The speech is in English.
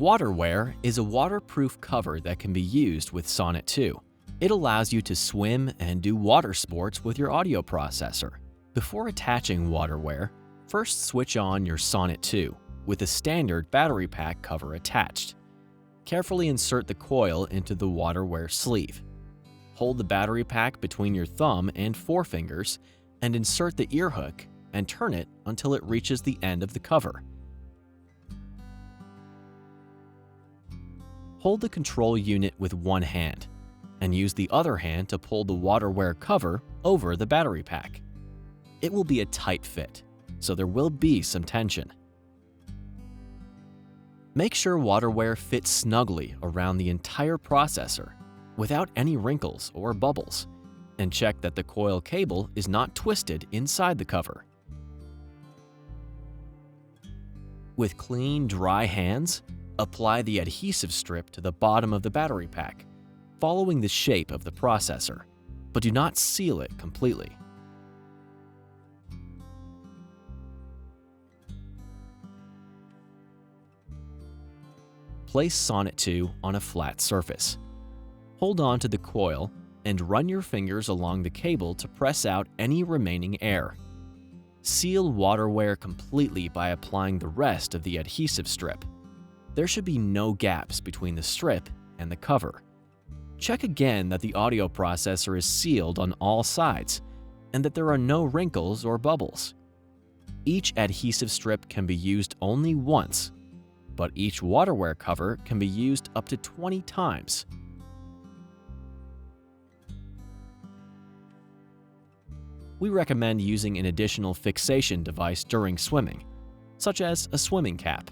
WaterWear is a waterproof cover that can be used with Sonnet 2. It allows you to swim and do water sports with your audio processor. Before attaching WaterWear, first switch on your Sonnet 2 with a standard battery pack cover attached. Carefully insert the coil into the WaterWear sleeve. Hold the battery pack between your thumb and forefingers and insert the ear hook and turn it until it reaches the end of the cover. Hold the control unit with one hand and use the other hand to pull the WaterWear cover over the battery pack. It will be a tight fit, so there will be some tension. Make sure WaterWear fits snugly around the entire processor without any wrinkles or bubbles, and check that the coil cable is not twisted inside the cover. With clean, dry hands, apply the adhesive strip to the bottom of the battery pack, following the shape of the processor, but do not seal it completely. Place Sonnet 2 on a flat surface. Hold on to the coil and run your fingers along the cable to press out any remaining air. Seal WaterWear completely by applying the rest of the adhesive strip. There should be no gaps between the strip and the cover. Check again that the audio processor is sealed on all sides and that there are no wrinkles or bubbles. Each adhesive strip can be used only once, but each WaterWear cover can be used up to 20 times. We recommend using an additional fixation device during swimming, such as a swimming cap.